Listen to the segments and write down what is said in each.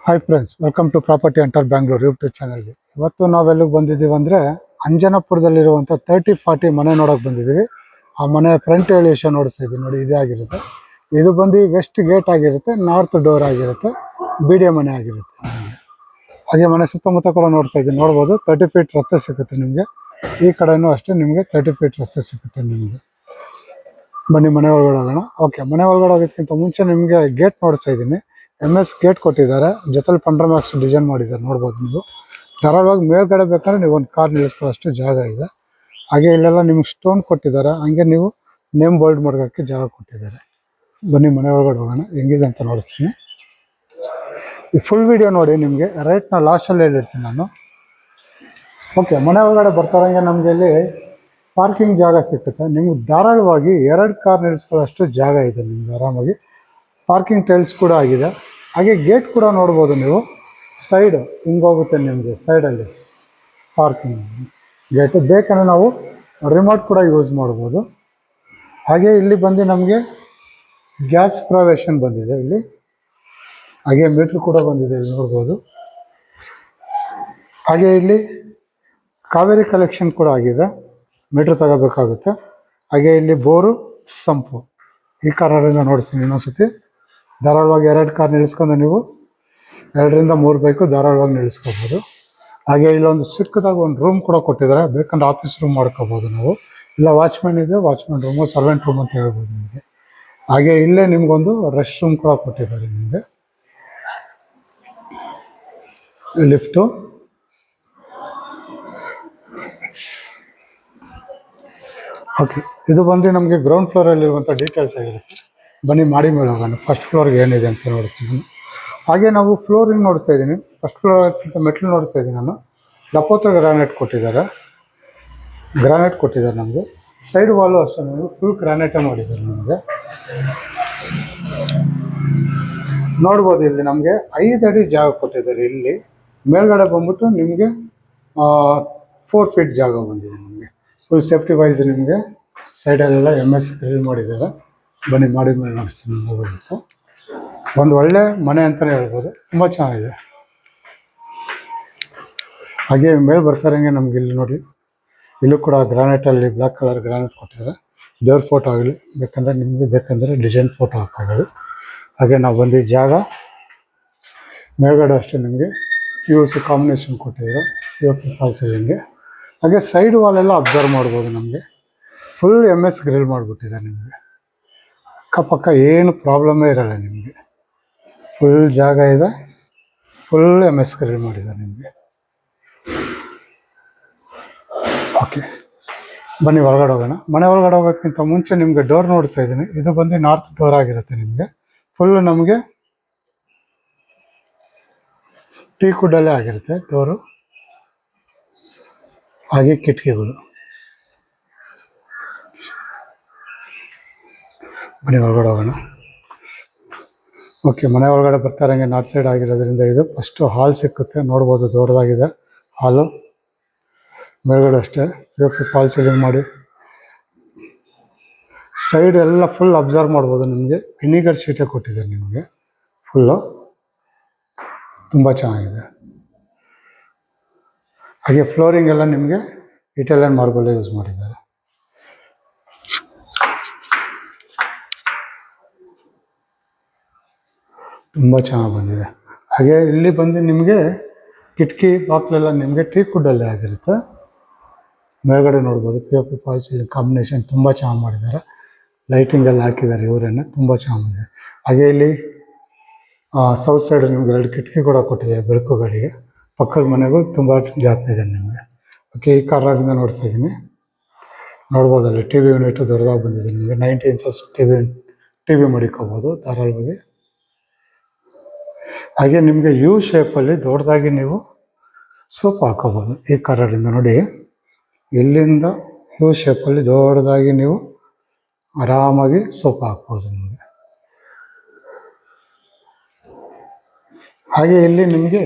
Hi friends, welcome to property ಅಂಟರ್ Bangalore YouTube ಚಾನಲ್ಗೆ. ಇವತ್ತು ನಾವೆಲ್ಲಿಗೆ ಬಂದಿದ್ದೀವಿ ಅಂದರೆ ಅಂಜನಾಪುರದಲ್ಲಿರುವಂಥ 30-40 ಮನೆ ನೋಡೋಕೆ ಬಂದಿದ್ದೀವಿ. ಆ ಮನೆ ಫ್ರಂಟ್ ಎಲಿವೇಶನ್ ನೋಡಿಸ್ತಾ ಇದ್ದೀವಿ ನೋಡಿ, ಇದೇ ಆಗಿರುತ್ತೆ. ಇದು ಬಂದು ವೆಸ್ಟ್ ಗೇಟ್ ಆಗಿರುತ್ತೆ, ನಾರ್ತ್ ಡೋರ್ ಆಗಿರುತ್ತೆ, ಬಿಡಿಯ ಮನೆ ಆಗಿರುತ್ತೆ. ಹಾಗೆ ಮನೆ ಸುತ್ತಮುತ್ತ ಕೂಡ ನೋಡ್ತಾ ಇದ್ದೀನಿ, ನೋಡ್ಬೋದು 30 ಫೀಟ್ ರಸ್ತೆ ಸಿಗುತ್ತೆ ನಿಮಗೆ. ಈ ಕಡೆಯೂ ಅಷ್ಟೇ ನಿಮಗೆ 30 ಫೀಟ್ ರಸ್ತೆ ಸಿಗುತ್ತೆ ನಿಮಗೆ. ಬನ್ನಿ ಮನೆ ಒಳಗಡೆ ಹೋಗೋಣ. ಓಕೆ, ಮನೆ ಒಳಗಡೆ ಹೋಗೋದಕ್ಕಿಂತ ಮುಂಚೆ ನಿಮಗೆ ಗೇಟ್ ನೋಡ್ತಾ ಇದ್ದೀನಿ. MS ಗೇಟ್ ಕೊಟ್ಟಿದ್ದಾರೆ, ಜೊತೆಲಿ ಪಂಡ್ರಮ್ಯಾಕ್ಸ್ ಡಿಸೈನ್ ಮಾಡಿದ್ದಾರೆ, ನೋಡ್ಬೋದು ನೀವು. ಧಾರಾಳವಾಗಿ ಮೇಲ್ಗಡೆ ಬೇಕಂದ್ರೆ ನೀವು ಒಂದು ಕಾರ್ ನಿಲ್ಲಿಸ್ಕೊಳ್ಳೋಷ್ಟು ಜಾಗ ಇದೆ. ಹಾಗೆ ಇಲ್ಲೆಲ್ಲ ನಿಮ್ಗೆ ಸ್ಟೋನ್ ಕೊಟ್ಟಿದ್ದಾರೆ, ಹಂಗೆ ನೀವು ನೇಮ್ ಬೋಲ್ಡ್ ಮಾಡೋಕ್ಕೆ ಜಾಗ ಕೊಟ್ಟಿದ್ದಾರೆ. ಬನ್ನಿ ಮನೆ ಒಳಗಡೆ ಹೋಗೋಣ, ಹೆಂಗಿದೆ ಅಂತ ನೋಡಿಸ್ತೀನಿ. ಈ ಫುಲ್ ವಿಡಿಯೋ ನೋಡಿ, ನಿಮಗೆ ರೇಟ್ನ ಲಾಸ್ಟಲ್ಲಿ ಹೇಳಿರ್ತೀನಿ ನಾನು. ಓಕೆ, ಮನೆ ಒಳಗಡೆ ಬರ್ತಾರಂಗೆ ನಮಗೆ ಇಲ್ಲಿ ಪಾರ್ಕಿಂಗ್ ಜಾಗ ಸಿಕ್ಕುತ್ತೆ. ನಿಮ್ಗೆ ಧಾರಾಳವಾಗಿ 2 ಕಾರ್ ನಿಲ್ಲಿಸ್ಕೊಳ್ಳೋಷ್ಟು ಜಾಗ ಇದೆ ನಿಮ್ಗೆ ಆರಾಮಾಗಿ. ಪಾರ್ಕಿಂಗ್ ಟೈಲ್ಸ್ ಕೂಡ ಆಗಿದೆ. ಹಾಗೆ ಗೇಟ್ ಕೂಡ ನೋಡ್ಬೋದು ನೀವು, ಸೈಡ್ ಹಿಂಗೋಗುತ್ತೆ ನಿಮಗೆ. ಸೈಡಲ್ಲಿ ಪಾರ್ಕಿಂಗ್ ಗೇಟು ಬೇಕಂದರೆ ನಾವು ರಿಮೋಟ್ ಕೂಡ ಯೂಸ್ ಮಾಡ್ಬೋದು. ಹಾಗೆ ಇಲ್ಲಿ ಬಂದು ನಮಗೆ ಗ್ಯಾಸ್ ಪ್ರೊವಿಷನ್ ಬಂದಿದೆ ಇಲ್ಲಿ. ಹಾಗೆ ಮೀಟ್ರ್ ಕೂಡ ಬಂದಿದೆ, ಇಲ್ಲಿ ನೋಡ್ಬೋದು. ಹಾಗೆ ಇಲ್ಲಿ ಕಾವೇರಿ ಕಲೆಕ್ಷನ್ ಕೂಡ ಆಗಿದೆ, ಮೀಟ್ರ್ ತಗೋಬೇಕಾಗುತ್ತೆ. ಹಾಗೆ ಇಲ್ಲಿ ಬೋರು, ಸಂಪು. ಈ ಕಾರಣದಿಂದ ನೋಡಿಸ್ತೀನಿ ಇನ್ನೊಂದ್ಸತಿ. ಧಾರಾಳವಾಗಿ 2 ಕಾರ್ ನಿಲ್ಲಿಸ್ಕೊಂಡು ನೀವು 2-3 ಬೈಕು ಧಾರಾಳವಾಗಿ ನಿಲ್ಲಿಸ್ಕೋಬೋದು. ಹಾಗೆ ಇಲ್ಲೊಂದು ಚಿಕ್ಕದಾಗಿ ಒಂದು ರೂಮ್ ಕೂಡ ಕೊಟ್ಟಿದ್ದಾರೆ, ಬೇಕಂದ್ರೆ ಆಫೀಸ್ ರೂಮ್ ಮಾಡ್ಕೋಬೋದು ನಾವು. ಇಲ್ಲ ವಾಚ್ಮೆನ್ ಇದೆ, ವಾಚ್ಮೆನ್ ರೂಮು, ಸರ್ವೆಂಟ್ ರೂಮ್ ಅಂತ ಹೇಳ್ಬೋದು ನಿಮಗೆ. ಹಾಗೆ ಇಲ್ಲೇ ನಿಮಗೊಂದು ರೆಸ್ಟ್ ರೂಮ್ ಕೂಡ ಕೊಟ್ಟಿದ್ದಾರೆ ನಿಮಗೆ. ಲಿಫ್ಟು. ಓಕೆ, ಇದು ಬಂದು ನಮಗೆ ಗ್ರೌಂಡ್ ಫ್ಲೋರಲ್ಲಿರುವಂಥ ಡೀಟೇಲ್ಸ್ ಆಗಿರುತ್ತೆ. ಬನ್ನಿ ಮಾಡಿ ಮೇಲೆ ಹೋಗೋಣ. ಫಸ್ಟ್ ಫ್ಲೋರ್ಗೆ ಏನಿದೆ ಅಂತ ನೋಡ್ತೀನಿ ನಾನು. ಹಾಗೆ ನಾವು ಫ್ಲೋರಿಂಗ್ ನೋಡಿಸ್ತಾ ಇದ್ದೀನಿ, ಫಸ್ಟ್ ಫ್ಲೋರ್ಗಿಂತ ಮೆಟ್ಲು ನೋಡಿಸ್ತಾ ಇದ್ದೀನಿ ನಾನು. ಲಪೋತ್ರ ಗ್ರಾನೈಟ್ ಕೊಟ್ಟಿದ್ದಾರೆ, ನಮಗೆ. ಸೈಡ್ ವಾಲು ಅಷ್ಟೇ ನಮಗೆ ಫುಲ್ ಗ್ರಾನೈಟೇ ಮಾಡಿದ್ದಾರೆ ನಮಗೆ. ನೋಡ್ಬೋದು ಇಲ್ಲಿ ನಮಗೆ 5 ಅಡಿ ಜಾಗ ಕೊಟ್ಟಿದ್ದಾರೆ. ಇಲ್ಲಿ ಮೇಲ್ಗಡೆ ಬಂದ್ಬಿಟ್ಟು ನಿಮಗೆ 4 ಫೀಟ್ ಜಾಗ ಬಂದಿದೆ ನಮಗೆ. ಫುಲ್ ಸೇಫ್ಟಿ ವೈಸ್ ನಿಮಗೆ ಸೈಡಲ್ಲೆಲ್ಲ MS ಗ್ರಿಲ್ ಮಾಡಿದ್ದಾರೆ. ಬನ್ನಿ ಮಾಡಿ ಮೇಲೆ ನೋಡಿಸ್ತೀನಿ ಹೋಗುತ್ತೆ. ಒಂದು ಒಳ್ಳೆ ಮನೆ ಅಂತಲೇ ಹೇಳ್ಬೋದು, ತುಂಬ ಚೆನ್ನಾಗಿದೆ. ಹಾಗೆ ಮೇಲೆ ಬರ್ತಾರಂಗೆ ನಮ್ಗೆ ಇಲ್ಲಿ ನೋಡಿ, ಇಲ್ಲೂ ಕೂಡ ಗ್ರಾನೈಟಲ್ಲಿ ಬ್ಲ್ಯಾಕ್ ಕಲರ್ ಗ್ರಾನೈಟ್ ಕೊಟ್ಟಿದ್ದಾರೆ. ದೇವ್ರ ಫೋಟೋ ಆಗಲಿ, ನಿಮಗೆ ಬೇಕಂದರೆ ಡಿಸೈನ್ ಫೋಟೋ ಹಾಕೋದು. ಹಾಗೆ ನಾವು ಬಂದಿದ್ದ ಜಾಗ ಮೇಲ್ಗಡೆ ಅಷ್ಟೇ ನಿಮಗೆ PVC ಕಾಂಬಿನೇಷನ್ ಕೊಟ್ಟಿದ್ದಾರೆ, POP ಫಾಲ್ ಸೀಲಿಂಗ್ಗೆ. ಹಾಗೆ ಸೈಡ್ ವಾಲೆಲ್ಲ ಅಬ್ಸರ್ವ್ ಮಾಡ್ಬೋದು ನಮಗೆ. ಫುಲ್ MS ಗ್ರಿಲ್ ಮಾಡಿಬಿಟ್ಟಿದ್ದಾರೆ ನಿಮಗೆ. ಅಕ್ಕಪಕ್ಕ ಏನು ಪ್ರಾಬ್ಲಮ್ಮೇ ಇರೋಲ್ಲ ನಿಮಗೆ. ಫುಲ್ ಜಾಗ ಇದೆ, ಫುಲ್ MS ಗ್ರಿಲ್ ಮಾಡಿದ್ದಾರೆ ನಿಮಗೆ. ಓಕೆ, ಬನ್ನಿ ಒಳಗಡೆ ಹೋಗೋಣ. ಮನೆ ಒಳಗಡೆ ಹೋಗೋದಕ್ಕಿಂತ ಮುಂಚೆ ನಿಮಗೆ ಡೋರ್ ನೋಡ್ತಾ ಇದ್ದೀನಿ. ಇದು ಬಂದು ನಾರ್ತ್ ಡೋರ್ ಆಗಿರುತ್ತೆ ನಿಮಗೆ. ಫುಲ್ಲು ನಮಗೆ ಟೀ ಕುಡ್ಡಲ್ಲೇ ಆಗಿರುತ್ತೆ ಡೋರು. ಹಾಗೆ ಕಿಟಕಿಗಳು. ಬನ್ನಿ ಒಳಗಡೆ ಹೋಗೋಣ. ಓಕೆ, ಮನೆ ಒಳಗಡೆ ಬರ್ತಾರಂಗೆ ನಾರ್ತ್ ಸೈಡ್ ಆಗಿರೋದ್ರಿಂದ ಇದು ಫಸ್ಟು ಹಾಲ್ ಸಿಕ್ಕುತ್ತೆ, ನೋಡ್ಬೋದು ದೊಡ್ಡದಾಗಿದೆ ಹಾಲು. ಮೇಲ್ಗಡೆ ಅಷ್ಟೇ POP ಫಾಲ್ ಸೀಲಿಂಗ್ ಮಾಡಿ ಸೈಡ್ ಎಲ್ಲ ಫುಲ್ ಅಬ್ಸರ್ವ್ ಮಾಡ್ಬೋದು. ನಿಮಗೆ ವಿನಿಗರ್ ಶೀಟೇ ಕೊಟ್ಟಿದ್ದಾರೆ ನಿಮಗೆ. ಫುಲ್ಲು ತುಂಬ ಚೆನ್ನಾಗಿದೆ. ಹಾಗೆ ಫ್ಲೋರಿಂಗ್ ಎಲ್ಲ ನಿಮಗೆ ಇಟಾಲಿಯನ್ ಮಾರ್ಬಲ್ ಯೂಸ್ ಮಾಡಿದ್ದಾರೆ. ತುಂಬ ಚೆನ್ನಾಗಿ ಬಂದಿದೆ. ಹಾಗೆ ಇಲ್ಲಿ ಬಂದು ನಿಮಗೆ ಕಿಟಕಿ ಬಾಕ್ಲೆಲ್ಲ ನಿಮಗೆ ಟೀ ಕುಡ್ಡಲ್ಲೇ ಆಗಿರುತ್ತೆ. ಮೇಲ್ಗಡೆ ನೋಡ್ಬೋದು POP ಫಾಲ್ ಸೀಲಿಂಗ್ ಕಾಂಬಿನೇಷನ್ ತುಂಬ ಚೆನ್ನಾಗಿ ಮಾಡಿದ್ದಾರೆ. ಲೈಟಿಂಗ್ ಎಲ್ಲ ಹಾಕಿದ್ದಾರೆ ಇವರನ್ನು, ತುಂಬ ಚೆನ್ನಾಗಿ ಬಂದಿದೆ. ಹಾಗೆ ಇಲ್ಲಿ ಸೌತ್ ಸೈಡ್ ನಿಮ್ಗೆ 2 ಕಿಟಕಿ ಕೂಡ ಕೊಟ್ಟಿದ್ದಾರೆ ಬೆಳಕುಗಳಿಗೆ. ಪಕ್ಕದ ಮನೆಗೂ ತುಂಬ ಗ್ಯಾಪ್ ಇದೆ ನಿಮಗೆ. ಓಕೆ, ಈ ಕಾರ್ನರಿಂದ ನೋಡ್ತಾ ಇದ್ದೀನಿ, ನೋಡ್ಬೋದು ಅಲ್ಲಿ TV ಯೂನಿಟ್ ದೊಡ್ಡದಾಗಿ ಬಂದಿದೆ ನಿಮಗೆ. 90 ಇಂಚಸ್ TV ಮಡಿಕೋಬೋದು ಧಾರಾಳವಾಗಿ. ಹಾಗೆ ನಿಮಗೆ U ಶೇಪಲ್ಲಿ ದೊಡ್ಡದಾಗಿ ನೀವು ಸೋಫಾ ಹಾಕೋಬೋದು. ಈ ಕಾರ್ನರಿಂದ ನೋಡಿ, ಇಲ್ಲಿಂದ U ಶೇಪಲ್ಲಿ ದೊಡ್ಡದಾಗಿ ನೀವು ಆರಾಮಾಗಿ ಸೋಫಾ ಹಾಕ್ಬೋದು ನಿಮಗೆ. ಹಾಗೆ ಇಲ್ಲಿ ನಿಮಗೆ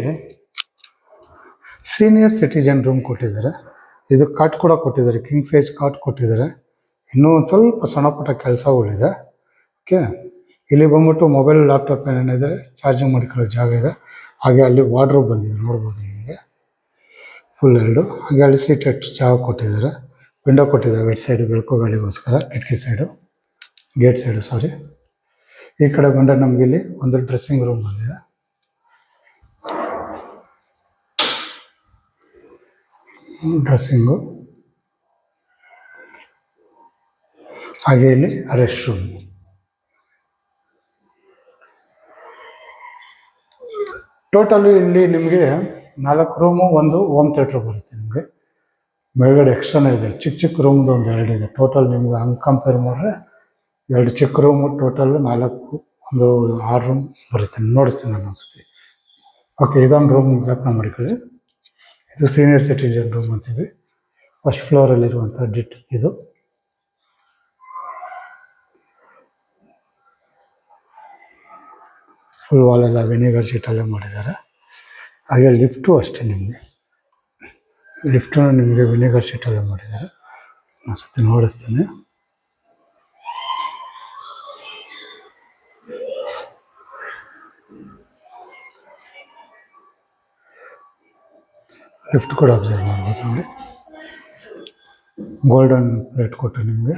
ಸೀನಿಯರ್ ಸಿಟಿಜನ್ ರೂಮ್ ಕೊಟ್ಟಿದ್ದಾರೆ. ಇದು ಕಾಟ್ ಕೂಡ ಕೊಟ್ಟಿದ್ದಾರೆ, ಕಿಂಗ್ ಸೈಜ್ ಕಾಟ್ ಕೊಟ್ಟಿದ್ದಾರೆ. ಇನ್ನೂ ಒಂದು ಸ್ವಲ್ಪ ಸಣ್ಣ ಪುಟ್ಟ ಕೆಲಸಗಳಿದೆ. ಓಕೆ, ಇಲ್ಲಿ ಬಂದ್ಬಿಟ್ಟು ಮೊಬೈಲ್ ಲ್ಯಾಪ್ಟಾಪ್ ಏನೇನಿದೆ ಚಾರ್ಜಿಂಗ್ ಮಾಡ್ಕೊಳ್ಳೋ ಜಾಗ ಇದೆ. ಹಾಗೆ ಅಲ್ಲಿ ವಾರ್ಡ್ರೋಬ್ ಬಂದಿದೆ ನೋಡ್ಬೋದು ನಿಮಗೆ ಫುಲ್ ಎರಡು. ಹಾಗೆ ಅಲ್ಲಿ ಸೀಟ್ ಜಾಗ ಕೊಟ್ಟಿದ್ದಾರೆ, ವಿಂಡೋ ಕೊಟ್ಟಿದ್ದಾರೆ ವೆಟ್ ಸೈಡ್ ಬೆಳಕು ಗಾಳಿಗೋಸ್ಕರ, ಕಿಟಕಿ ಸೈಡು, ಗೇಟ್ ಸೈಡು ಸಾರಿ. ಈ ಕಡೆ ಬಂದರೆ ನಮಗೆ ಇಲ್ಲಿ ಒಂದು ಡ್ರೆಸ್ಸಿಂಗ್ ರೂಮ್ ಬಂದಿದೆ. ಡ್ರೆಸ್ಸಿಂಗು, ಹಾಗೆ ಇಲ್ಲಿ ರೆಸ್ಟ್ ರೂಮ್. ಟೋಟಲು ಇಲ್ಲಿ ನಿಮಗೆ 4 ರೂಮು, ಒಂದು ಹೋಮ್ ಥಿಯೇಟ್ರ್ ಬರುತ್ತೆ ನಿಮಗೆ. ಮೇಲ್ಗಡೆ ಎಕ್ಸ್ಟ್ರಾನೇ ಇದೆ, ಚಿಕ್ಕ ಚಿಕ್ಕ ರೂಮ್ದು ಒಂದು 2 ಇದೆ. ಟೋಟಲ್ ನಿಮ್ಗೆ ಹಂಗೆ ಕಂಪೇರ್ ಮಾಡಿದ್ರೆ 2 ಚಿಕ್ಕ ರೂಮು, ಟೋಟಲ್ 4, ಒಂದು 6 ರೂಮ್ ಬರುತ್ತೆ. ನೋಡಿಸ್ತೀನಿ ನಾನು ಅನ್ಸುತ್ತೆ. ಓಕೆ, ಇದೊಂದು ರೂಮ್ ಜ್ಞಾಪನ ಮಾಡಿಕೊಳ್ಳಿ. ಇದು ಸೀನಿಯರ್ ಸಿಟಿಜನ್ ರೂಮ್ ಅಂತೀವಿ. ಫಸ್ಟ್ ಫ್ಲೋರಲ್ಲಿರುವಂಥ ಇದು. ಫುಲ್ ವಾಲೆಲ್ಲ ವಿನಿಗರ್ ಶೀಟಲ್ಲೇ ಮಾಡಿದ್ದಾರೆ. ಹಾಗೆ ಲಿಫ್ಟು ಅಷ್ಟೇ, ನಿಮಗೆ ಲಿಫ್ಟು ನಿಮಗೆ ವಿನಿಗರ್ ಶೀಟಲ್ಲೇ ಮಾಡಿದ್ದಾರೆ. ಒಂದ್ಸತಿ ನೋಡಿಸ್ತೀನಿ. ಲಿಫ್ಟ್ ಕೂಡ ಅಬ್ಸರ್ವ್ ಮಾಡ್ಬೋದು ನೋಡಿ. ಗೋಲ್ಡನ್ ಪ್ಲೇಟ್ ಕೊಟ್ಟು ನಿಮಗೆ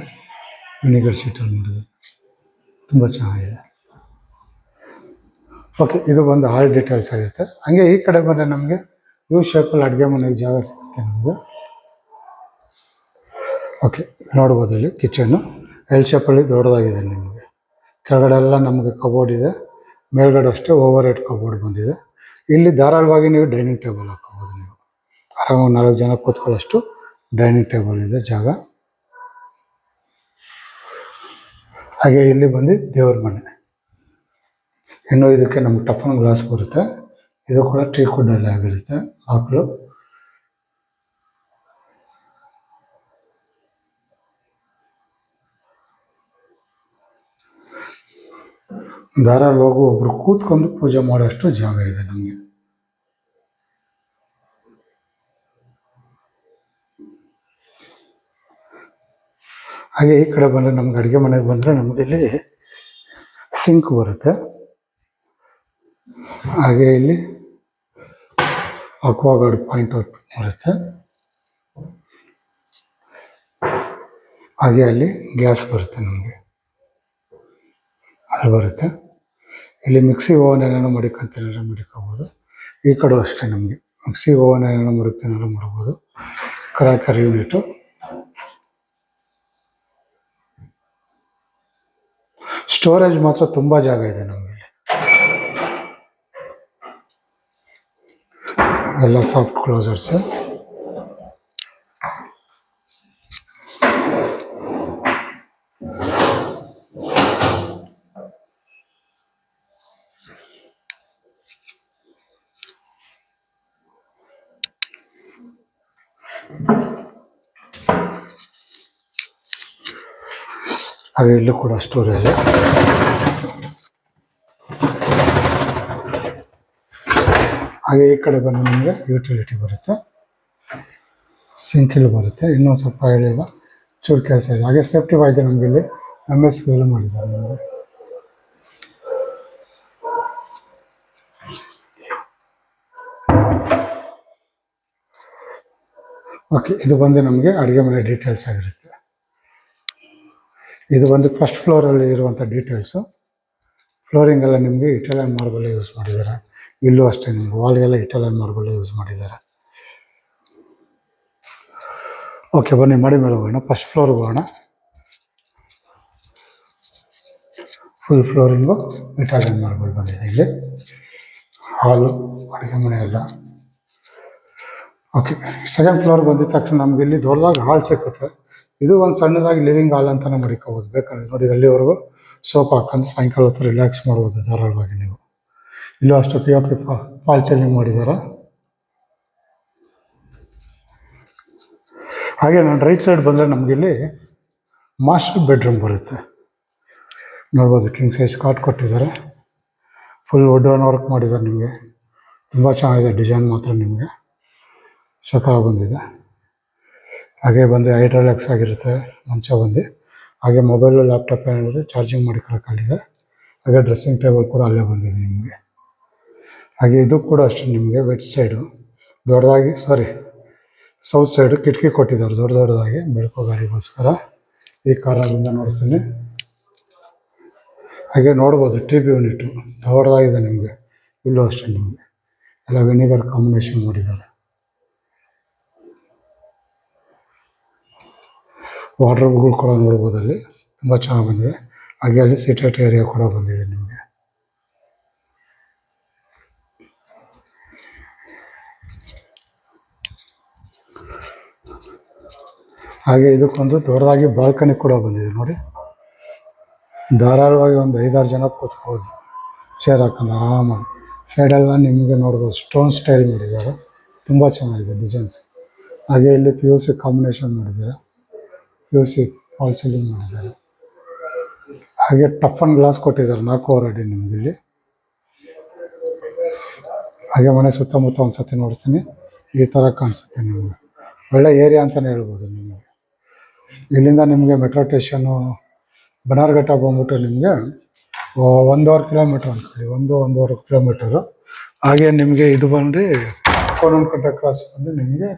ವಿನಿಗರ್ ಶೀಟಲ್ಲಿ ಮಾಡಿದ್ದಾರೆ, ತುಂಬ ಚೆನ್ನಾಗಿದೆ. ಓಕೆ, ಇದು ಒಂದು ಹಾಲ್ ಡೀಟೇಲ್ಸ್ ಆಗಿರುತ್ತೆ. ಹಂಗೆ ಈ ಕಡೆ ಬಂದರೆ ನಮಗೆ ಯು ಶೇಪಲ್ಲಿ ಅಡುಗೆ ಮನೆಗೆ ಜಾಗ ಸಿಗುತ್ತೆ ನಮಗೆ. ಓಕೆ, ನೋಡ್ಬೋದು ಇಲ್ಲಿ ಕಿಚನ್ನು ಎಲ್ ಶೇಪಲ್ಲಿ ದೊಡ್ಡದಾಗಿದೆ ನಿಮಗೆ. ಕೆಳಗಡೆ ಎಲ್ಲ ನಮಗೆ ಕಬೋರ್ಡ್ ಇದೆ, ಮೇಲ್ಗಡೆ ಅಷ್ಟೇ ಓವರ್ ಹೆಡ್ ಕಬೋರ್ಡ್ ಬಂದಿದೆ. ಇಲ್ಲಿ ಧಾರಾಳವಾಗಿ ನೀವು ಡೈನಿಂಗ್ ಟೇಬಲ್ ಹಾಕೋಬೋದು. ನೀವು ಆರಾಮಾಗಿ 4 ಜನ ಕೂತ್ಕೊಳ್ಳೋಷ್ಟು ಡೈನಿಂಗ್ ಟೇಬಲ್ ಇದೆ ಜಾಗ. ಹಾಗೆ ಇಲ್ಲಿ ಬಂದು ದೇವ್ರ ಮನೆ. ಇನ್ನು ಇದಕ್ಕೆ ನಮ್ಗೆ ಟಫನ್ ಗ್ಲಾಸ್ ಬರುತ್ತೆ. ಇದು ಕೂಡ ಟೀ ಕುಡ್ಡಲ್ಲಿ ಆಗಿರುತ್ತೆ ಆಕಳು. ಧಾರಾಳವಾಗಿ ಒಬ್ರು ಕೂತ್ಕೊಂಡು ಪೂಜೆ ಮಾಡೋಷ್ಟು ಜಾಗ ಇದೆ ನಮಗೆ. ಹಾಗೆ ಈ ಕಡೆ ಬಂದರೆ ನಮ್ಗೆ ಅಡುಗೆ ಮನೆಗೆ ಬಂದರೆ ನಮಗೆ ಇಲ್ಲಿ ಸಿಂಕ್ ಬರುತ್ತೆ. ಹಾಗೆ ಇಲ್ಲಿ ಅಕ್ವಾಗಾರ್ಡ್ ಪಾಯಿಂಟ್ ಔಟ್ ಬರುತ್ತೆ. ಹಾಗೆ ಅಲ್ಲಿ ಗ್ಯಾಸ್ ಬರುತ್ತೆ ನಮಗೆ, ಅಲ್ಲಿ ಬರುತ್ತೆ. ಇಲ್ಲಿ ಮಿಕ್ಸಿ ಓವನ್ ಏನೇನೋ ಮಡಿಕೊಂತೇನಾದ್ರು ಮಡಿಕೋಬೋದು. ಈ ಕಡೆ ಅಷ್ಟೇ ನಮಗೆ ಮಿಕ್ಸಿ ಓವನ್ ಏನೇನೋ ಮಡಿಕೊಂತೇನಾದ್ರು ಮಾಡ್ಬೋದು. Cracker unit. ಸ್ಟೋರೇಜ್ ಮಾತ್ರ ತುಂಬ ಜಾಗ ಇದೆ ನಮಗೆ. ಎಲ್ಲ ಸಾಫ್ಟ್ ಕ್ಲೋಸರ್ಸ್. ಹಾಗೆ ಇಲ್ಲೂ ಕೂಡ ಸ್ಟೋರೇಜ್. ಹಾಗೆ ಈ ಕಡೆ ಬಂದು ನಮಗೆ ಯುಟಿಲಿಟಿ ಬರುತ್ತೆ, ಸಿಂಕಿಲ್ ಬರುತ್ತೆ. ಇನ್ನೊಂದು ಸ್ವಲ್ಪ ಹೇಳಿಲ್ಲ, ಚೂರು ಕೆಲಸ ಇದೆ. ಹಾಗೆ ಸೇಫ್ಟಿ ವೈಸ್ ನಮಗೆ ಇಲ್ಲಿ MS ವೀಲ್ ಮಾಡಿದ್ದಾರೆ ನಮಗೆ. ಓಕೆ, ಇದು ಬಂದು ನಮಗೆ ಅಡುಗೆ ಮನೆ ಡೀಟೇಲ್ಸ್ ಆಗಿರುತ್ತೆ. ಇದು ಬಂದು ಫಸ್ಟ್ ಫ್ಲೋರಲ್ಲಿ ಇರುವಂಥ ಡೀಟೇಲ್ಸು. ಫ್ಲೋರಿಂಗ್ ಎಲ್ಲ ನಿಮಗೆ ಇಟಾಲಿಯನ್ ಮಾರ್ಬಲ್ ಯೂಸ್ ಮಾಡಿದ್ದಾರೆ. ಇಲ್ಲೂ ಅಷ್ಟೇ ನಿಮಗೆ ವಾಲ್ಗೆಲ್ಲ ಇಟಾಲಿಯನ್ ಮಾರ್ಬಲ್ ಯೂಸ್ ಮಾಡಿದ್ದಾರೆ. ಓಕೆ, ಬನ್ನಿ ಮಾಡಿ ಮೇಲೆ ಹೋಗೋಣ. ಫಸ್ಟ್ ಫ್ಲೋರ್ಗೆ ಹೋಗೋಣ. ಫುಲ್ ಫ್ಲೋರಿಂಗು ಇಟಾಲಿಯನ್ ಮಾರ್ಬಲ್ ಬಂದಿದೆ. ಇಲ್ಲಿ ಹಾಲು, ಅಡುಗೆ ಮನೆ ಎಲ್ಲ. ಓಕೆ, ಸೆಕೆಂಡ್ ಫ್ಲೋರ್ ಬಂದಿದ್ದ ತಕ್ಷಣ ನಮ್ಗೆ ಇಲ್ಲಿ ದೊಡ್ಡದಾಗಿ ಹಾಲ್ ಸಿಕ್ಕುತ್ತೆ. ಇದು ಒಂದು ಸಣ್ಣದಾಗಿ ಲಿವಿಂಗ್ ಹಾಲ್ ಅಂತಲೇ ಮಡಿಕೋಬೋದು. ಬೇಕಾದ್ರೆ ನೋಡಿ, ಅಲ್ಲಿವರೆಗೂ ಸೋಫಾ ಹಾಕೊಂಡು ಸಾಯಂಕಾಲ ಹೊತ್ತು ರಿಲ್ಯಾಕ್ಸ್ ಮಾಡ್ಬೋದು ಧಾರಾಳವಾಗಿ ನೀವು. ಇಲ್ಲೂ ಅಷ್ಟು POP ಫಾಲ್ ಸೀಲಿಂಗ್ ಮಾಡಿದ್ದಾರೆ. ಹಾಗೆ ನಾನು ರೈಟ್ ಸೈಡ್ ಬಂದರೆ ನಮಗಿಲ್ಲಿ ಮಾಸ್ಟರ್ ಬೆಡ್ರೂಮ್ ಬರುತ್ತೆ. ನೋಡ್ಬೋದು, ಕಿಂಗ್ ಸೈಜ್ ಕಾಟ್ ಕೊಟ್ಟಿದ್ದಾರೆ. ಫುಲ್ ವುಡ್ ವರ್ಕ್ ಮಾಡಿದ್ದಾರೆ. ನಿಮಗೆ ತುಂಬ ಚೆನ್ನಾಗಿದೆ ಡಿಸೈನ್ ಮಾತ್ರ, ನಿಮಗೆ ಸಖ ಬಂದಿದೆ. ಹಾಗೆ ಬಂದು ಹೈಡ್ರಾಲಿಕ್ಸ್ ಆಗಿರುತ್ತೆ ಮಂಚ ಬಂದು. ಹಾಗೆ ಮೊಬೈಲು ಲ್ಯಾಪ್ಟಾಪ್ ಏನಿದೆ ಚಾರ್ಜಿಂಗ್ ಮಾಡಿಕೊಳ್ಳೋಕ್ಕಲ್ಲಿದೆ. ಹಾಗೆ ಡ್ರೆಸ್ಸಿಂಗ್ ಟೇಬಲ್ ಕೂಡ ಅಲ್ಲೇ ಬಂದಿದೆ ನಿಮಗೆ. ಹಾಗೆ ಇದು ಕೂಡ ಅಷ್ಟೇ ನಿಮಗೆ ವೆಸ್ಟ್ ಸೈಡು ದೊಡ್ಡದಾಗಿ ಸೌತ್ ಸೈಡು ಕಿಟಕಿ ಕೊಟ್ಟಿದ್ದಾರೆ ದೊಡ್ಡದಾಗಿ ಬೆಳಕು ಗಾಳಿಗೋಸ್ಕರ. ಈ ಕಾರಣದಿಂದ ನೋಡ್ತೀನಿ. ಹಾಗೆ ನೋಡ್ಬೋದು ಟಿ ವಿ ಯೂನಿಟು ದೊಡ್ಡದಾಗಿದೆ ನಿಮಗೆ. ಇಲ್ಲೂ ಅಷ್ಟೇ ನಿಮಗೆ ಎಲ್ಲ ವಿನಿಗರ್ ಕಾಂಬಿನೇಷನ್ ಮಾಡಿದ್ದಾರೆ. ವಾರ್ಡ್ರೋಬ್ಗಳು ಕೂಡ ನೋಡ್ಬೋದು, ಅಲ್ಲಿ ತುಂಬ ಚೆನ್ನಾಗಿ ಬಂದಿದೆ. ಹಾಗೆ ಅಲ್ಲಿ ಸೀಟೆಡ್ ಏರಿಯಾ ಕೂಡ ಬಂದಿದೆ ನಿಮಗೆ. ಹಾಗೆ ಇದಕ್ಕೊಂದು ದೊಡ್ಡದಾಗಿ ಬಾಲ್ಕನಿ ಕೂಡ ಬಂದಿದೆ ನೋಡಿ. ಧಾರಾಳವಾಗಿ ಒಂದು 5-6 ಜನ ಕೂತ್ಕೋಬೋದು ಚೇರ್ ಹಾಕೊಂಡು ಆರಾಮಾಗಿ. ಸೈಡೆಲ್ಲ ನಿಮಗೆ ನೋಡ್ಬೋದು ಸ್ಟೋನ್ ಸ್ಟೈಲ್ ಮಾಡಿದ್ದಾರೆ, ತುಂಬ ಚೆನ್ನಾಗಿದೆ ಡಿಸೈನ್ಸ್. ಹಾಗೆ ಇಲ್ಲಿ ಪಿ ಯು ಸಿ ಕಾಂಬಿನೇಷನ್ ಮಾಡಿದ್ದಾರೆ, P U C fall ceiling ಮಾಡಿದ್ದಾರೆ. ಹಾಗೆ ಟಫ್ ಅಂಡ್ ಗ್ಲಾಸ್ ಕೊಟ್ಟಿದ್ದಾರೆ 4 ಅಡಿ ನಿಮ್ಗೆ ಇಲ್ಲಿ. ಹಾಗೆ ಮನೆ ಸುತ್ತಮುತ್ತ ಒಂದು ಸತಿ ನೋಡ್ತೀನಿ, ಈ ಥರ ಕಾಣಿಸುತ್ತೆ ನಿಮಗೆ. ಒಳ್ಳೆ ಏರಿಯಾ ಅಂತಲೇ ಹೇಳ್ಬೋದು ನಿಮಗೆ. ಇಲ್ಲಿಂದ ನಿಮಗೆ ಮೆಟ್ರೋ ಸ್ಟೇಷನ್ನು ಬನಾರ್ಘಟ್ಟ ಬಂದ್ಬಿಟ್ಟು ನಿಮಗೆ 1.5 ಕಿಲೋಮೀಟ್ರ್ ಅಂದ್ಕೊಳ್ಳಿ, 1-1.5 ಕಿಲೋಮೀಟರು. ಹಾಗೆ ನಿಮಗೆ ಇದು ಬಂದು ಕೋನಂಕಟ್ಟೆ ಕ್ರಾಸ್ ಬಂದು ನಿಮಗೆ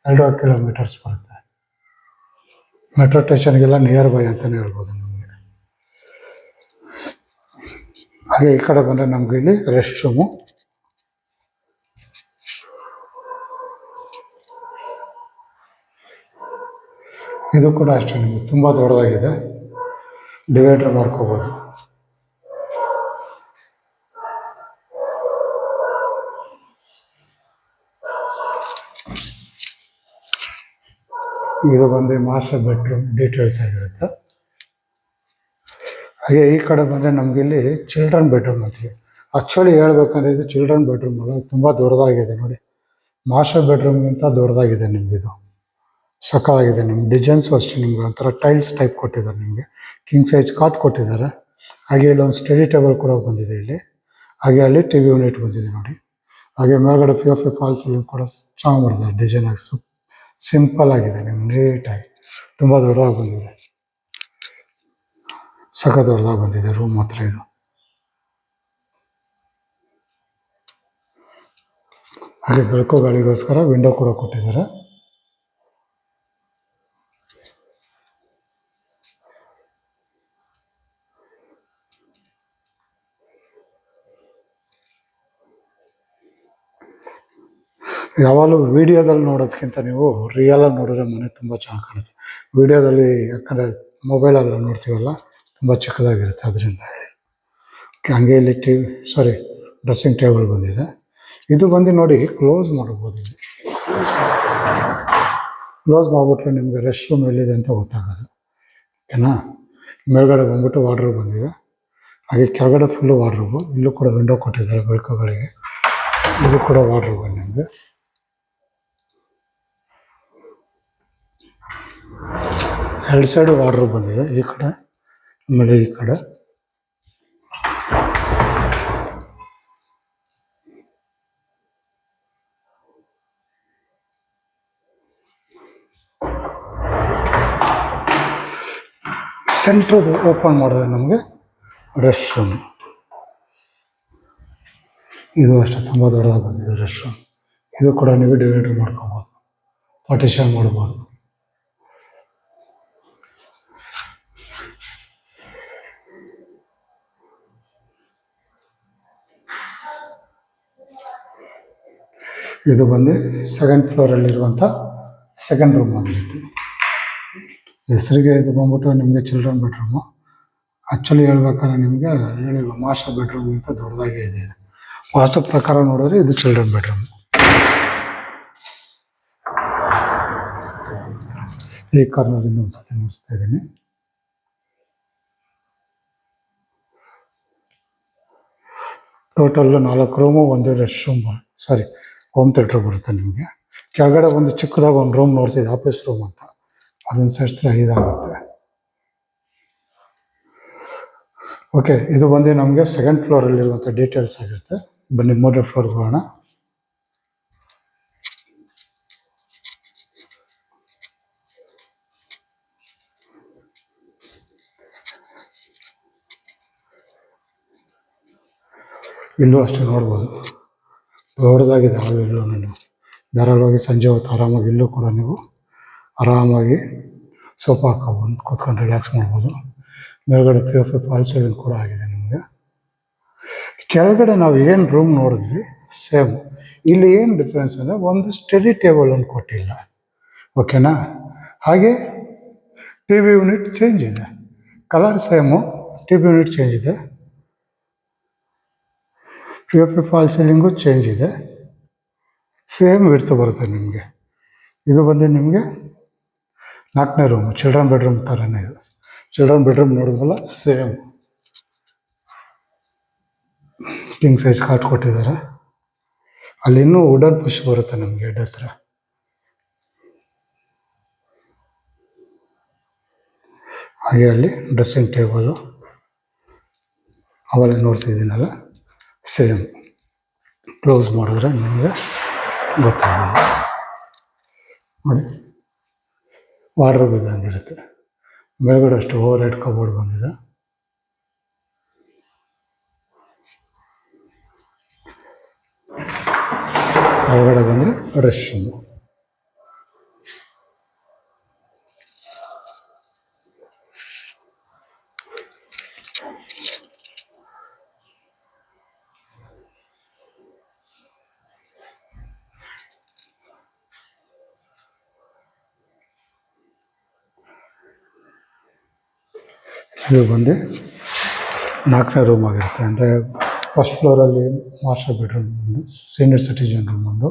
2 ಕಿಲೋಮೀಟರ್ಸ್ ಬರುತ್ತೆ. ಮೆಟ್ರೋ ಸ್ಟೇಷನ್ಗೆಲ್ಲ ನಿಯರ್ ಬೈ ಅಂತಲೇ ಹೇಳ್ಬೋದು ನಿಮಗೆ. ಹಾಗೆ ಈ ಕಡೆ ಬಂದರೆ ನಮ್ಗೆ ಇಲ್ಲಿ ರೆಸ್ಟ್ ರೂಮು. ಇದು ಕೂಡ ಅಷ್ಟೇ ನಿಮಗೆ ತುಂಬ ದೊಡ್ಡದಾಗಿದೆ, ಡಿವೈಡರ್ ಮಾಡ್ಕೋಬೋದು. ಇದು ಬಂದು ಮಾಸ್ಟರ್ ಬೆಡ್ರೂಮ್ ಡೀಟೇಲ್ಸ್ ಆಗಿರುತ್ತೆ. ಹಾಗೆ ಈ ಕಡೆ ಬಂದರೆ ನಮಗೆ ಇಲ್ಲಿ ಚಿಲ್ಡ್ರನ್ ಬೆಡ್ರೂಮ್ ಅಂತೀವಿ. ಆ್ಯಕ್ಚುಲಿ ಹೇಳ್ಬೇಕಂದ್ರೆ ಇದು ಚಿಲ್ಡ್ರನ್ ಬೆಡ್ರೂಮ್ ಅಲ್ಲ, ತುಂಬ ದೊಡ್ಡದಾಗಿದೆ ನೋಡಿ. ಮಾಸ್ಟರ್ ಬೆಡ್ರೂಮ್ಗಿಂತ ದೊಡ್ಡದಾಗಿದೆ ನಿಮಗಿದು, ಸಕ್ಕತ್ತಾಗಿದೆ. ನಿಮ್ಗೆ ಡಿಸೈನ್ಸು ಅಷ್ಟೇ ನಿಮ್ಗೆ ಒಂಥರ ಟೈಲ್ಸ್ ಟೈಪ್ ಕೊಟ್ಟಿದ್ದಾರೆ ನಿಮಗೆ. ಕಿಂಗ್ ಸೈಜ್ ಕಾಟ್ ಕೊಟ್ಟಿದ್ದಾರೆ. ಹಾಗೆ ಇಲ್ಲೊಂದು ಸ್ಟಡಿ ಟೇಬಲ್ ಕೂಡ ಬಂದಿದೆ ಇಲ್ಲಿ. ಹಾಗೆ ಅಲ್ಲಿ ಟಿ ವಿ ಯೂನಿಟ್ ಬಂದಿದೆ ನೋಡಿ. ಹಾಗೆ ಮೇಲ್ಗಡೆ ಪಿ ಎಫ್ ಫಾಲ್ ಸೀಲಿಂಗ್ ಕೂಡ ಚೆನ್ನಾಗಿ ಮಾಡಿದ್ದಾರೆ, ಡಿಸೈನ್ ಆಗಿ ಸಿಂಪಲ್ ಆಗಿದೆ ನಿಮ್ಗೆ, ನೀಟಾಗಿ ತುಂಬ ದೊಡ್ಡದಾಗಿ ಬಂದಿದೆ, ಸಖತ್ ದೊಡ್ಡದಾಗಿ ಬಂದಿದೆ ರೂಮ್ ಮಾತ್ರ ಇದು. ಹಾಗೆ ಬೆಳಕು ಗಾಳಿಗೋಸ್ಕರ ವಿಂಡೋ ಕೂಡ ಕೊಟ್ಟಿದ್ದಾರೆ. ಯಾವಾಗಲೂ ವೀಡಿಯೋದಲ್ಲಿ ನೋಡೋದಕ್ಕಿಂತ ನೀವು ರಿಯಲಾಗಿ ನೋಡಿದ್ರೆ ಮನೆ ತುಂಬ ಚೆನ್ನಾಗಿ ಕಾಣುತ್ತೆ. ವೀಡಿಯೋದಲ್ಲಿ ಯಾಕಂದರೆ ಮೊಬೈಲಲ್ಲಿ ನೋಡ್ತೀವಲ್ಲ, ತುಂಬ ಚಿಕ್ಕದಾಗಿರುತ್ತೆ, ಅದರಿಂದ ಹೇಳಿ. ಹಾಗೆ ಇಲ್ಲಿ ಡ್ರೆಸ್ಸಿಂಗ್ ಟೇಬಲ್ ಬಂದಿದೆ. ಇದು ಬಂದು ನೋಡಿ ಕ್ಲೋಸ್ ಮಾಡ್ಬೋದು. ಇಲ್ಲಿ ಕ್ಲೋಸ್ ಮಾಡಿಬಿಟ್ರೆ ನಿಮಗೆ ರೆಸ್ಟ್ ರೂಮ್ ಎಲ್ಲಿದೆ ಅಂತ ಗೊತ್ತಾಗಲ್ಲ, ಓಕೆನಾ. ಮೇಲ್ಗಡೆ ಬಂದ್ಬಿಟ್ಟು ವಾರ್ಡ್ರೋಬ್ ಬಂದಿದೆ. ಹಾಗೆ ಕೆಳಗಡೆ ಫುಲ್ಲು ವಾರ್ಡ್ರೋಬು. ಇಲ್ಲೂ ಕೂಡ ವಿಂಡೋ ಕೊಟ್ಟಿದ್ದಾರೆ ಬೆಳಕುಗಳಿಗೆ. ಇದು ಕೂಡ ವಾರ್ಡ್ರೋಬ್ ನಿಮಗೆ. ಎರಡು ಸೈಡು ವಾರ್ಡ್ರೋಬ್ ಬಂದಿದೆ, ಈ ಕಡೆ ಆಮೇಲೆ ಈ ಕಡೆ. ಸೆಂಟ್ರದು ಓಪನ್ ಮಾಡಿದ್ರೆ ನಮಗೆ ರೆಸ್ಟ್ ರೂಮ್. ಇದು ಅಷ್ಟೇ ತುಂಬ ದೊಡ್ಡದಾಗಿ ಬಂದಿದೆ ರೆಸ್ಟ್ ರೂಮ್. ಇದು ಕೂಡ ನೀವು ಡಿವೈಡರ್ ಮಾಡ್ಕೋಬೋದು, ಪಾರ್ಟಿಷನ್ ಮಾಡ್ಬೋದು. ಇದು ಬಂದು 2nd ಫ್ಲೋರಲ್ಲಿರುವಂಥ ಸೆಕೆಂಡ್ ರೂಮ್ ಆಗಿರುತ್ತೆ. ಹೆಸರಿಗೆ ಇದು ಬಂದ್ಬಿಟ್ಟು ನಿಮಗೆ ಚಿಲ್ಡ್ರನ್ ಬೆಡ್ರೂಮು. ಆ್ಯಕ್ಚುಲಿ ಹೇಳ್ಬೇಕಾದ್ರೆ ನಿಮಗೆ ಹೇಳಿಲ್ಲ, ಮಾಸ್ಟರ್ ಬೆಡ್ರೂಮ್ಗಿಂತ ದೊಡ್ಡದಾಗೇ ಇದೆ. ವಾಸ್ತು ಪ್ರಕಾರ ನೋಡಿದ್ರೆ ಇದು ಚಿಲ್ಡ್ರನ್ ಬೆಡ್ರೂಮ್. ಈ ಕಾರ್ನರಿಂದ ಒಂದ್ಸತಿ ನೋಡಿಸ್ತಾ ಇದ್ದೀನಿ. Total 4 room, 1 rest room, home theatre ಬರುತ್ತೆ ನಿಮಗೆ. ಕೆಳಗಡೆ ಒಂದು ಚಿಕ್ಕದಾಗ ಒಂದು ರೂಮ್ ನೋಡ್ಸಿದೆ, ಆಫೀಸ್ ರೂಮ್ ಅಂತ, ಅದನ್ನು ಸೇರಿಸಿದ್ರೆ 5 ಆಗುತ್ತೆ. ಓಕೆ, ಇದು ಬಂದು ನಮಗೆ 2nd ಫ್ಲೋರಲ್ಲಿರುವಂಥ ಡೀಟೇಲ್ಸ್ ಆಗಿರುತ್ತೆ. ಬನ್ನಿ 3ನೇ ಫ್ಲೋರ್ಗೆ ಹೋಗೋಣ. ಇಲ್ಲೂ ಅಷ್ಟೇ ನೋಡ್ಬೋದು, ದೊಡ್ಡದಾಗಿದೆ ಹಾಲು. ಇಲ್ಲೂ ನೀವು ಧಾರಾಳವಾಗಿ ಸಂಜೆ ಹೊತ್ತು ಆರಾಮಾಗಿ ಇಲ್ಲೂ ಕೂಡ ನೀವು ಆರಾಮಾಗಿ ಸೋಫಾ ಹಾಕೋಬೋದು, ಕೂತ್ಕೊಂಡು ರಿಲ್ಯಾಕ್ಸ್ ಮಾಡ್ಬೋದು. ಮೇಲ್ಗಡೆ POP ಫಾಲ್ ಸೀಲಿಂಗ್ ಕೂಡ ಆಗಿದೆ ನಿಮಗೆ. ಕೆಳಗಡೆ ನಾವು ಏನು ರೂಮ್ ನೋಡಿದ್ವಿ ಸೇಮ್. ಇಲ್ಲಿ ಏನು ಡಿಫ್ರೆನ್ಸ್ ಅಂದರೆ ಒಂದು ಸ್ಟಡಿ ಟೇಬಲ್ ಒಂದು ಕೊಟ್ಟಿಲ್ಲ, ಓಕೆನಾ. ಹಾಗೆ TV ಯೂನಿಟ್ ಚೇಂಜ್ ಇದೆ, colour same, TV unit change ಇದೆ, POP ಫಾಲ್ ಸೀಲಿಂಗು ಚೇಂಜ್ ಇದೆ, ಸೇಮ್ ವಿಡ್ತ್ ಬರುತ್ತೆ ನಿಮಗೆ. ಇದು ಬಂದು ನಿಮಗೆ 4ನೇ ರೂಮು, ಚಿಲ್ಡ್ರನ್ ಬೆಡ್ರೂಮ್ ಥರನೇ ಇದು. ಚಿಲ್ಡ್ರನ್ ಬೆಡ್ರೂಮ್ ನೋಡಿದ್ವಲ್ಲ ಸೇಮ್ ಕಿಂಗ್ ಸೈಜ್ ಕಾಟ್ ಕೊಟ್ಟಿದ್ದಾರೆ. ಅಲ್ಲಿ ಇನ್ನೂ ವುಡನ್ ಪುಷ್ ಬರುತ್ತೆ ನಮಗೆ ಹೆಡ್ ಹತ್ರ. ಹಾಗೆ ಅಲ್ಲಿ ಡ್ರೆಸ್ಸಿಂಗ್ ಟೇಬಲು ಅವೆಲ್ಲ ನೋಡ್ತಿದ್ದೀನಲ್ಲ ಸೇಮ್. ಕ್ಲೋಸ್ ಮಾಡಿದ್ರೆ ನಿಮಗೆ ಗೊತ್ತಾಗಲ್ಲ ನೋಡಿ. ವಾರ್ಡ್ರೋಬ್ ಇದ್ದಂಗಿರುತ್ತೆ. ಮೇಲ್ಗಡೆ ಅಷ್ಟು ಓವರ್ ಹೆಡ್ ಕಬೋರ್ಡ್ ಬಂದಿದೆ. ಒಳಗಡೆ ಬಂದರೆ ರೆಸ್ಟ್ ರೂಮು. ಇದು ಬಂದು 4ನೇ ರೂಮ್ ಆಗಿರುತ್ತೆ. ಅಂದರೆ ಫಸ್ಟ್ ಫ್ಲೋರಲ್ಲಿ ಮಾಸ್ಟರ್ ಬೆಡ್ರೂಮ್ ಒಂದು, ಸೀನಿಯರ್ ಸಿಟಿಜನ್ ರೂಮ್ ಒಂದು,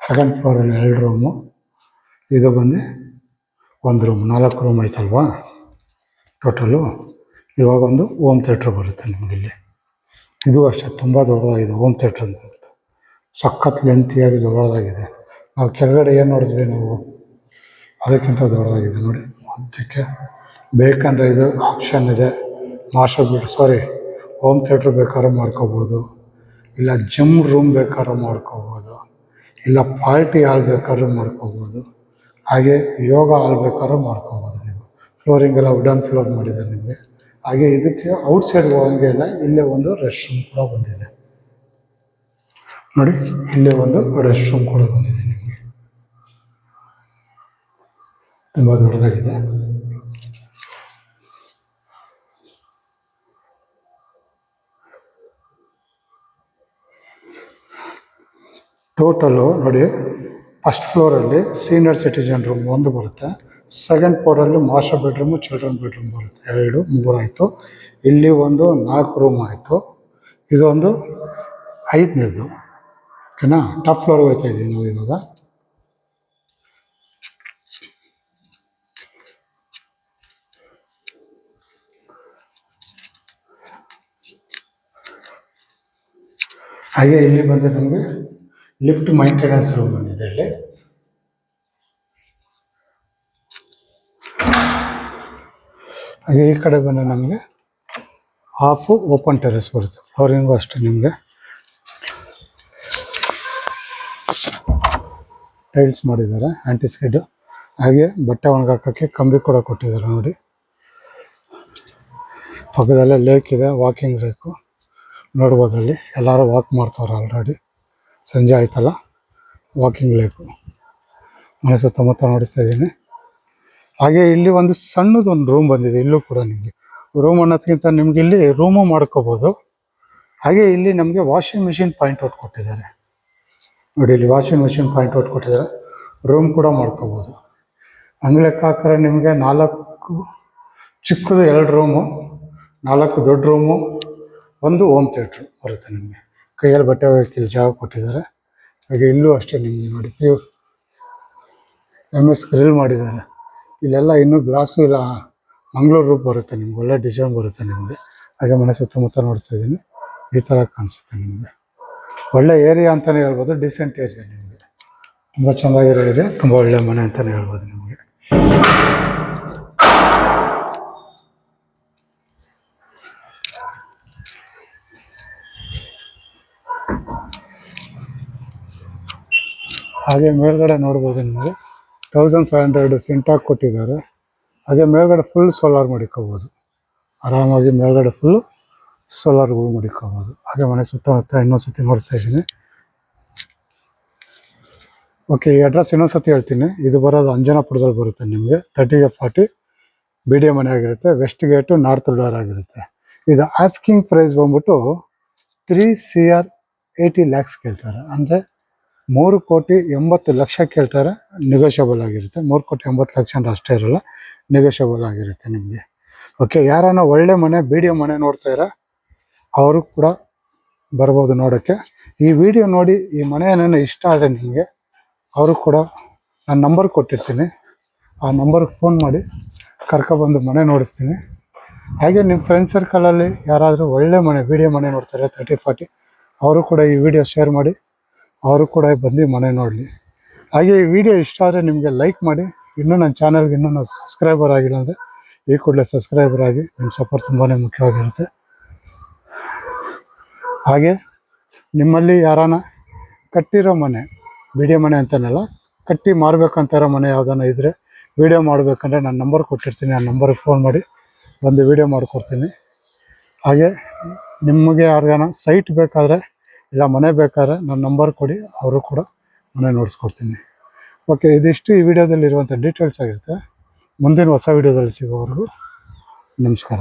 ಸೆಕೆಂಡ್ ಫ್ಲೋರಲ್ಲಿ 2 ರೂಮು, ಇದು ಬಂದು 1 ರೂಮ್. 4 ರೂಮ್ ಆಯ್ತಲ್ವಾ ಟೋಟಲು. ಇವಾಗ ಒಂದು ಹೋಮ್ ಥಿಯೇಟ್ರ್ ಬರುತ್ತೆ ನಿಮಗಿಲ್ಲಿ. ಇದು ಅಷ್ಟೇ ತುಂಬ ದೊಡ್ಡದಾಗಿದೆ ಹೋಮ್ ಥಿಯೇಟ್ರ್ ಅಂತ. ಸಖತ್ ಲೆಂತಿಯಾಗಿ ದೊಡ್ಡದಾಗಿದೆ. ನಾವು ಕೆಳಗಡೆ ಏನು ನೋಡಿದ್ವಿ ನಾವು ಅದಕ್ಕಿಂತ ದೊಡ್ಡದಾಗಿದೆ ನೋಡಿ. ಅದಕ್ಕೆ ಬೇಕಂದರೆ ಇದು ಆಪ್ಷನ್ ಇದೆ, ಮಾಸ್ಟರ್ ಬೆಡ್ ಹೋಮ್ ಥಿಯೇಟ್ರ್ ಬೇಕಾದ್ರೂ ಮಾಡ್ಕೋಬೋದು, ಇಲ್ಲ ಜಿಮ್ ರೂಮ್ ಬೇಕಾದ್ರೂ ಮಾಡ್ಕೋಬೋದು, ಇಲ್ಲ ಪಾರ್ಟಿ ಹಾಲ್ ಬೇಕಾದ್ರೂ ಮಾಡ್ಕೋಬೋದು, ಹಾಗೆ ಯೋಗ ಹಾಲ್ ಬೇಕಾದ್ರೂ ಮಾಡ್ಕೋಬೋದು ನೀವು. ಫ್ಲೋರಿಂಗ್ ಎಲ್ಲ ವುಡನ್ ಫ್ಲೋರ್ ಮಾಡಿದ್ದಾರೆ ನಿಮಗೆ. ಹಾಗೆ ಇದಕ್ಕೆ ಔಟ್ಸೈಡ್ ಹೋಗಂಗೆ ಇಲ್ಲ, ಇಲ್ಲೇ ಒಂದು ರೆಸ್ಟ್ ರೂಮ್ ಕೂಡ ಬಂದಿದೆ ನೋಡಿ. ಇಲ್ಲೇ ಒಂದು ರೆಸ್ಟ್ ರೂಮ್ ಕೂಡ ಬಂದಿದೆ ನಿಮಗೆ, ತುಂಬ ದೊಡ್ಡದಾಗಿದೆ. ಟೋಟಲು ನೋಡಿ, ಫಸ್ಟ್ ಫ್ಲೋರಲ್ಲಿ ಸೀನಿಯರ್ ಸಿಟಿಜನ್ ರೂಮ್ ಒಂದು ಬರುತ್ತೆ, ಸೆಕೆಂಡ್ ಫ್ಲೋರಲ್ಲಿ ಮಾಸ್ಟರ್ ಬೆಡ್ರೂಮು, ಚಿಲ್ಡ್ರನ್ ಬೆಡ್ರೂಮ್ ಬರುತ್ತೆ. 2 3 ಆಯಿತು. ಇಲ್ಲಿ ಒಂದು 4 ರೂಮ್ ಆಯಿತು. ಇದೊಂದು 5ನೇದು, ಓಕೆನಾ. ಟಾಪ್ ಫ್ಲೋರ್ಗೆ ಹೋಗ್ತಾ ಇದ್ದೀವಿ ನಾವು ಇವಾಗ. ಹಾಗೆ ಇಲ್ಲಿ ಬಂದರೆ ನಮಗೆ ಲಿಫ್ಟ್ ಮೈಂಟೆನೆನ್ಸ್ ರೂಮ್ ಬಂದಿದೆ ಇಲ್ಲಿ. ಹಾಗೆ ಈ ಕಡೆ ಬಂದರೆ ನಮಗೆ ಹಾಫು ಓಪನ್ ಟೆರೆಸ್ ಬರುತ್ತೆ. ಫ್ಲೋರಿಂಗು ಅಷ್ಟೇ ನಿಮಗೆ ಟೈಲ್ಸ್ ಮಾಡಿದ್ದಾರೆ, ಆ್ಯಂಟಿ ಸ್ಕಿಡ್. ಹಾಗೆ ಬಟ್ಟೆ ಒಣಗಾಕೋಕ್ಕೆ ಕಂಬಿ ಕೂಡ ಕೊಟ್ಟಿದ್ದಾರೆ ನೋಡಿ. ಪಕ್ಕದಲ್ಲೇ ಲೇಕ್ ಇದೆ, ವಾಕಿಂಗ್ ಲೇಕು ನೋಡ್ಬೋದು. ಅಲ್ಲಿ ಎಲ್ಲರೂ ವಾಕ್ ಮಾಡ್ತಾರೆ ಆಲ್ರೆಡಿ, ಸಂಜೆ ಆಯ್ತಲ್ಲ. ವಾಕಿಂಗ್ ಲೇಕು ಮನೆ ಸುತ್ತಮುತ್ತ ನೋಡಿಸ್ತಾ ಇದ್ದೀನಿ. ಹಾಗೆ ಇಲ್ಲಿ ಒಂದು ಸಣ್ಣದೊಂದು ರೂಮ್ ಬಂದಿದೆ. ಇಲ್ಲೂ ಕೂಡ ನಿಮಗೆ ರೂಮ್ ಅನ್ನೋದಕ್ಕಿಂತ ನಿಮ್ಗೆ ಇಲ್ಲಿ ರೂಮು ಮಾಡ್ಕೋಬೋದು. ಹಾಗೆ ಇಲ್ಲಿ ನಮಗೆ ವಾಷಿಂಗ್ ಮಿಷಿನ್ ಪಾಯಿಂಟ್ ಔಟ್ ಕೊಟ್ಟಿದ್ದಾರೆ ನೋಡಿ. ಇಲ್ಲಿ ವಾಷಿಂಗ್ ಮಿಷಿನ್ ಪಾಯಿಂಟ್ ಔಟ್ ಕೊಟ್ಟಿದ್ದಾರೆ, ರೂಮ್ ಕೂಡ ಮಾಡ್ಕೋಬೋದು. ಹಂಗೆ ಲೆಕ್ಕ ಹಾಕಿದ್ರೆ ನಿಮಗೆ 4 ಚಿಕ್ಕದು 2 ರೂಮು, 4 ದೊಡ್ಡ ರೂಮು, ಒಂದು ಹೋಮ್ ಥಿಯೇಟ್ರು ಬರುತ್ತೆ ನಿಮಗೆ. ಕೈಯಲ್ಲಿ ಬಟ್ಟೆ ಒಗೆಯೋಕ್ಕೆ ಇಲ್ಲಿ ಜಾಗ ಕೊಟ್ಟಿದ್ದಾರೆ. ಹಾಗೆ ಇಲ್ಲೂ ಅಷ್ಟೇ ನಿಮಗೆ ನೋಡಿ MS ಗ್ರಿಲ್ ಮಾಡಿದ್ದಾರೆ. ಇಲ್ಲೆಲ್ಲ ಇನ್ನೂ ಗ್ಲಾಸು ಇಲ್ಲ, ಮಂಗಳೂರು ರೂಪ್ ಬರುತ್ತೆ ನಿಮ್ಗೆ, ಒಳ್ಳೆ ಡಿಸೈನ್ ಬರುತ್ತೆ ನಿಮಗೆ. ಹಾಗೆ ಮನೆ ಸುತ್ತಮುತ್ತ ನೋಡ್ತಾ ಇದ್ದೀನಿ, ಈ ಥರ ಕಾಣಿಸುತ್ತೆ ನಿಮಗೆ. ಒಳ್ಳೆ ಏರಿಯಾ ಅಂತಲೇ ಹೇಳ್ಬೋದು, ಡಿಸೆಂಟ್ ಏರಿಯಾ ನಿಮಗೆ, ತುಂಬ ಚೆನ್ನಾಗಿರೋ ಏರಿಯಾ, ತುಂಬ ಒಳ್ಳೆ ಮನೆ ಅಂತಲೇ ಹೇಳ್ಬೋದು ನಿಮಗೆ. ಹಾಗೆ ಮೇಲ್ಗಡೆ ನೋಡ್ಬೋದು ನಿಮಗೆ 1500 ಸಿಂಟಾಕ್ ಕೊಟ್ಟಿದ್ದಾರೆ. ಹಾಗೆ ಮೇಲ್ಗಡೆ ಫುಲ್ ಸೋಲಾರ್ ಮಡಿಕೋಬೋದು ಆರಾಮಾಗಿ. ಮೇಲ್ಗಡೆ ಫುಲ್ಲು ಸೋಲಾರ್ಗಳು ಮಡಿಕೋಬೋದು. ಹಾಗೆ ಮನೆ ಸುತ್ತಮುತ್ತ ಇನ್ನೊಂದು ಸತಿ ನೋಡ್ತಾ ಇದ್ದೀನಿ. ಓಕೆ, ಈ ಅಡ್ರೆಸ್ ಇನ್ನೊಂದ್ಸತಿ ಹೇಳ್ತೀನಿ. ಇದು ಬರೋದು ಅಂಜನಾಪುರದಲ್ಲಿ ಬರುತ್ತೆ ನಿಮಗೆ. 30/40 ಬಿ ಡಿ ಎ ಮನೆ ಆಗಿರುತ್ತೆ. ವೆಸ್ಟ್ ಗೇಟು ನಾರ್ತ್ ಡೋರ್ ಆಗಿರುತ್ತೆ. ಇದು ಆಸ್ಕಿಂಗ್ ಪ್ರೈಸ್ ಬಂದ್ಬಿಟ್ಟು 3 CR 80 lakhs ಕೇಳ್ತಾರೆ. ಅಂದರೆ 3,80,00,000 ಕೇಳ್ತಾರೆ. ನೆಗೋಷಿಯಬಲ್ ಆಗಿರುತ್ತೆ. 3,80,00,000 ಅಂದ್ರೆ ಅಷ್ಟೇ ಇರಲ್ಲ, ನೆಗೋಷಿಯಬಲ್ ಆಗಿರುತ್ತೆ ನಿಮಗೆ. ಓಕೆ, ಯಾರನ್ನ ಒಳ್ಳೆ ಮನೆ ಬಿ ಡಿ ಎ ಮನೆ ನೋಡ್ತಾಯಿರ ಅವರು ಕೂಡ ಬರ್ಬೋದು ನೋಡೋಕ್ಕೆ. ಈ ವಿಡಿಯೋ ನೋಡಿ ಈ ಮನೆ ಏನೇನು ಇಷ್ಟ ಆದರೆ ನಿಮಗೆ, ಅವರು ಕೂಡ ನಾನು ನಂಬರ್ ಕೊಟ್ಟಿರ್ತೀನಿ. ಆ ನಂಬರ್ಗೆ ಫೋನ್ ಮಾಡಿ ಕರ್ಕೊಬಂದು ಮನೆ ನೋಡಿಸ್ತೀನಿ. ಹಾಗೆ ನಿಮ್ಮ ಫ್ರೆಂಡ್ ಸರ್ಕಲಲ್ಲಿ ಯಾರಾದರೂ ಒಳ್ಳೆ ಮನೆ ಬಿ ಡಿ ಎ ಮನೆ ನೋಡ್ತಾರೆ 30-40, ಅವರು ಕೂಡ ಈ ವಿಡಿಯೋ ಶೇರ್ ಮಾಡಿ, ಅವರು ಕೂಡ ಬಂದು ಮನೆ ನೋಡಲಿ. ಹಾಗೆ ಈ ವಿಡಿಯೋ ಇಷ್ಟ ಆದರೆ ನಿಮಗೆ ಲೈಕ್ ಮಾಡಿ. ಇನ್ನೂ ನನ್ನ ಚಾನಲ್ಗೆ ಇನ್ನೂ ಸಬ್ಸ್ಕ್ರೈಬರ್ ಆಗಿಲ್ಲ ಅಂದರೆ ಈ ಕೂಡಲೇ ಸಬ್ಸ್ಕ್ರೈಬರ್ ಆಗಿ. ನಿಮ್ಮ ಸಪೋರ್ಟ್ ತುಂಬಾ ಮುಖ್ಯವಾಗಿರುತ್ತೆ. ಹಾಗೆ ನಿಮ್ಮಲ್ಲಿ ಯಾರಾನ ಕಟ್ಟಿರೋ ಮನೆ, ಬಿ ಡಿ ಎ ಮನೆ ಅಂತನಲ್ಲ, ಕಟ್ಟಿ ಮಾರಬೇಕಂತ ಇರೋ ಮನೆ ಯಾವುದಾನ ಇದ್ದರೆ ವೀಡಿಯೋ ಮಾಡಬೇಕಂದ್ರೆ ನಾನು ನಂಬರ್ ಕೊಟ್ಟಿರ್ತೀನಿ. ಆ ನಂಬರ್ಗೆ ಫೋನ್ ಮಾಡಿ ಬಂದು ವೀಡಿಯೋ ಮಾಡಿಕೊಡ್ತೀನಿ. ಹಾಗೆ ನಿಮಗೆ ಯಾರಿಗಾನ ಸೈಟ್ ಬೇಕಾದರೆ ಇಲ್ಲ ಮನೆ ಬೇಕಾದ್ರೆ ನನ್ನ ನಂಬರ್ ಕೊಡಿ, ಅವರು ಕೂಡ ಮನೆ ನೋಡಿಸ್ಕೊಡ್ತೀನಿ. ಓಕೆ, ಇದಿಷ್ಟು ಈ ವಿಡಿಯೋದಲ್ಲಿರುವಂಥ ಡೀಟೇಲ್ಸ್ ಆಗಿರುತ್ತೆ. ಮುಂದಿನ ಹೊಸ ವಿಡಿಯೋದಲ್ಲಿ ಸಿಗೋವರೆಗೂ ನಮಸ್ಕಾರ.